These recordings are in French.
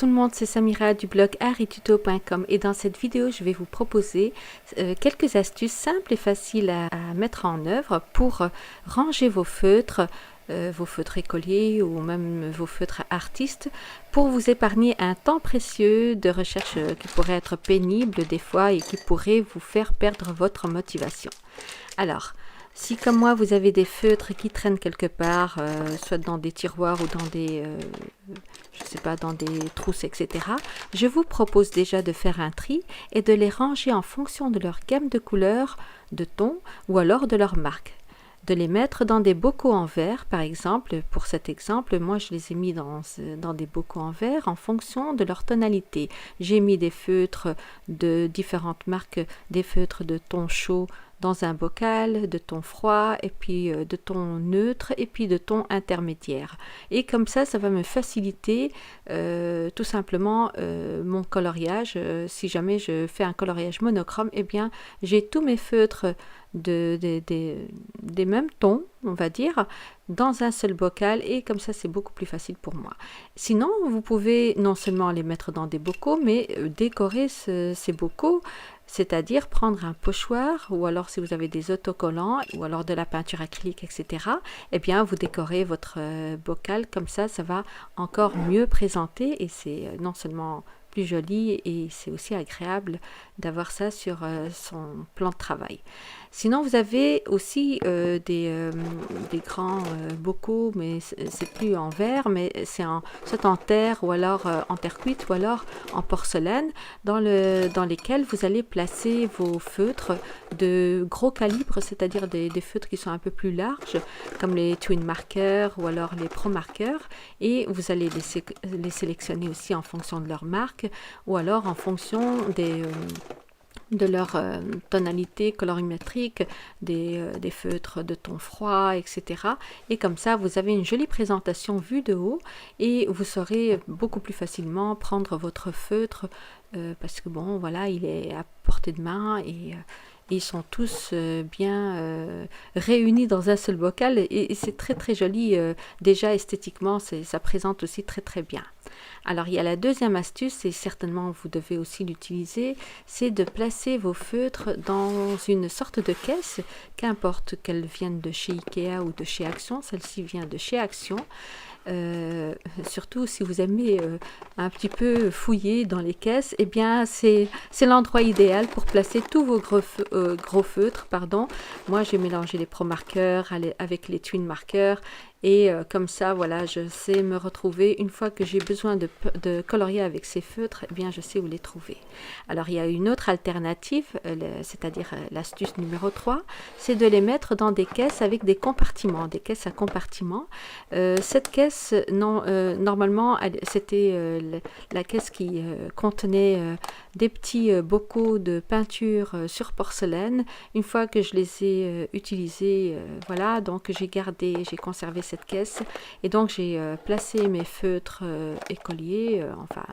tout le monde, c'est Samira du blog arttuto.com et dans cette vidéo, je vais vous proposer quelques astuces simples et faciles à mettre en œuvre pour ranger vos feutres écoliers ou même vos feutres artistes pour vous épargner un temps précieux de recherche qui pourrait être pénible des fois et qui pourrait vous faire perdre votre motivation. Alors, si comme moi vous avez des feutres qui traînent quelque part, soit dans des tiroirs ou dans des, je sais pas, dans des trousses, etc., je vous propose déjà de faire un tri et de les ranger en fonction de leur gamme de couleurs, de tons ou alors de leur marque. De les mettre dans des bocaux en verre, par exemple. Pour cet exemple, moi je les ai mis dans des bocaux en verre en fonction de leur tonalité. J'ai mis des feutres de différentes marques, des feutres de ton chaud dans un bocal, de ton froid, et puis de ton neutre, et puis de ton intermédiaire. Et comme ça va me faciliter tout simplement mon coloriage. Si jamais je fais un coloriage monochrome, eh bien j'ai tous mes feutres des mêmes tons, on va dire, dans un seul bocal, et comme ça c'est beaucoup plus facile pour moi. Sinon, vous pouvez non seulement les mettre dans des bocaux, mais décorer ces bocaux, c'est-à-dire prendre un pochoir, ou alors si vous avez des autocollants, ou alors de la peinture acrylique, etc., eh bien vous décorez votre bocal, comme ça va encore mieux présenter, et c'est non seulement plus joli, et c'est aussi agréable d'avoir ça sur son plan de travail. Sinon, vous avez aussi des grands bocaux, mais c'est plus en verre, mais c'est soit en terre ou alors en terre cuite ou alors en porcelaine, dans lesquels vous allez placer vos feutres de gros calibre, c'est-à-dire des feutres qui sont un peu plus larges, comme les twin markers ou alors les pro markers, et vous allez les sélectionner aussi en fonction de leur marque ou alors en fonction de leur tonalité colorimétrique, des feutres de ton froid, etc. Et comme ça, vous avez une jolie présentation vue de haut et vous saurez beaucoup plus facilement prendre votre feutre parce que bon, voilà, il est à portée de main et ils sont tous bien réunis dans un seul bocal et c'est très très joli. Déjà esthétiquement, ça présente aussi très très bien. Alors il y a la deuxième astuce, et certainement vous devez aussi l'utiliser, c'est de placer vos feutres dans une sorte de caisse, qu'importe qu'elle vienne de chez Ikea ou de chez Action. Celle-ci vient de chez Action. Surtout si vous aimez un petit peu fouiller dans les caisses, eh bien c'est l'endroit idéal pour placer tous vos gros feutres. Moi j'ai mélangé les pro markers avec les twin markers et comme ça voilà, je sais me retrouver une fois que j'ai besoin de colorier avec ces feutres, eh bien je sais où les trouver. Alors il y a une autre alternative, c'est-à-dire l'astuce numéro 3, c'est de les mettre dans des caisses avec des compartiments, des caisses à compartiments. Cette caisse, normalement, c'était la caisse qui contenait des petits bocaux de peinture sur porcelaine. Une fois que je les ai utilisés, voilà, donc j'ai conservé cette caisse et donc j'ai placé mes feutres écoliers, enfin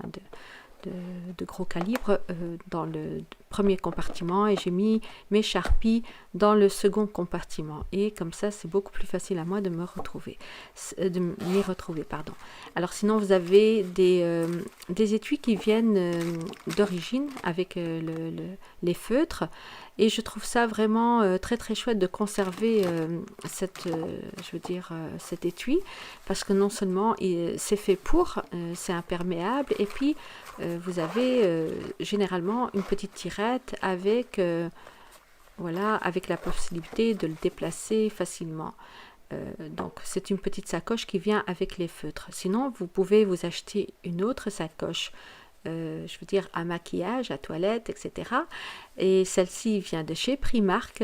de gros calibre dans le premier compartiment et j'ai mis mes charpies dans le second compartiment et comme ça c'est beaucoup plus facile à moi de m'y retrouver. Alors sinon vous avez des étuis qui viennent d'origine avec les feutres et je trouve ça vraiment très très chouette de conserver cet étui parce que non seulement c'est fait pour, c'est imperméable et puis vous avez généralement une petite tirette avec la possibilité de le déplacer facilement. Donc c'est une petite sacoche qui vient avec les feutres. Sinon vous pouvez vous acheter une autre sacoche à maquillage, à toilette, etc. Et celle-ci vient de chez Primark.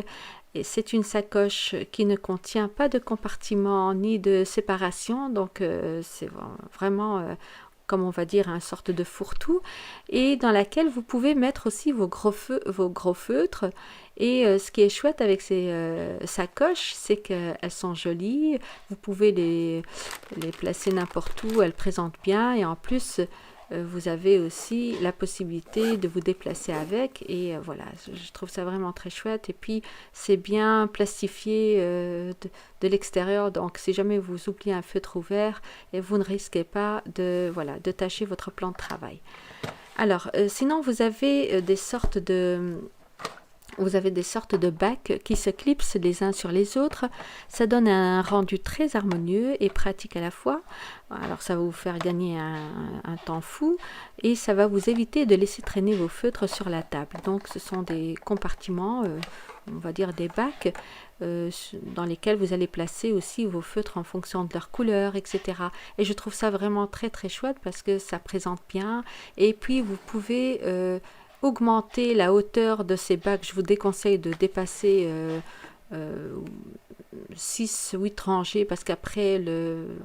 Et c'est une sacoche qui ne contient pas de compartiment ni de séparation. Donc c'est vraiment comme on va dire, une sorte de fourre-tout, et dans laquelle vous pouvez mettre aussi vos gros feutres. Et ce qui est chouette avec ces sacoches, c'est qu'elles sont jolies, vous pouvez les placer n'importe où, elles présentent bien, et en plus, vous avez aussi la possibilité de vous déplacer avec et voilà, je trouve ça vraiment très chouette et puis c'est bien plastifié de l'extérieur, donc si jamais vous oubliez un feutre ouvert et vous ne risquez pas de, voilà, de tacher votre plan de travail. Alors, sinon vous avez des sortes de bacs qui se clipsent les uns sur les autres. Ça donne un rendu très harmonieux et pratique à la fois. Alors ça va vous faire gagner un temps fou et ça va vous éviter de laisser traîner vos feutres sur la table. Donc ce sont des compartiments, on va dire des bacs, dans lesquels vous allez placer aussi vos feutres en fonction de leur couleur, etc. Et je trouve ça vraiment très très chouette parce que ça présente bien. Et puis vous pouvez augmenter la hauteur de ces bacs. Je vous déconseille de dépasser 6-8 rangées parce qu'après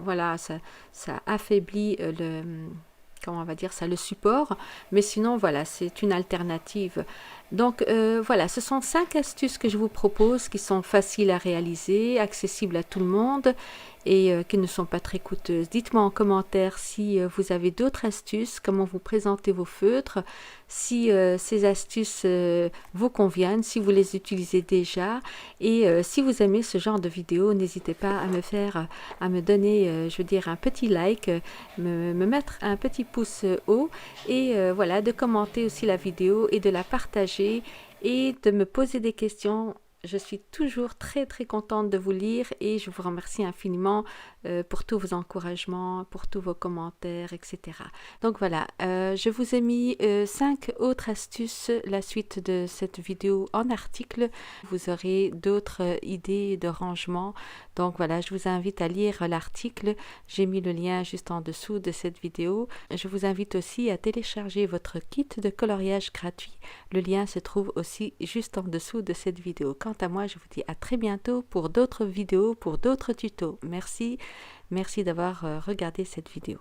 voilà, ça affaiblit comment on va dire ça, le support, mais sinon voilà, c'est une alternative. Donc voilà, ce sont 5 astuces que je vous propose qui sont faciles à réaliser, accessibles à tout le monde et qui ne sont pas très coûteuses. Dites-moi en commentaire si vous avez d'autres astuces, comment vous présentez vos feutres, si ces astuces vous conviennent, si vous les utilisez déjà et si vous aimez ce genre de vidéo, n'hésitez pas à me donner, je veux dire, un petit like, me mettre un petit pouce haut et voilà, de commenter aussi la vidéo et de la partager et de me poser des questions. Je suis toujours très très contente de vous lire et je vous remercie infiniment pour tous vos encouragements, pour tous vos commentaires, etc. Donc voilà, je vous ai mis 5 autres astuces, la suite de cette vidéo en article. Vous aurez d'autres idées de rangement. Donc voilà, je vous invite à lire l'article. J'ai mis le lien juste en dessous de cette vidéo. Je vous invite aussi à télécharger votre kit de coloriage gratuit. Le lien se trouve aussi juste en dessous de cette vidéo. Quant à moi, je vous dis à très bientôt pour d'autres vidéos, pour d'autres tutos. Merci d'avoir regardé cette vidéo.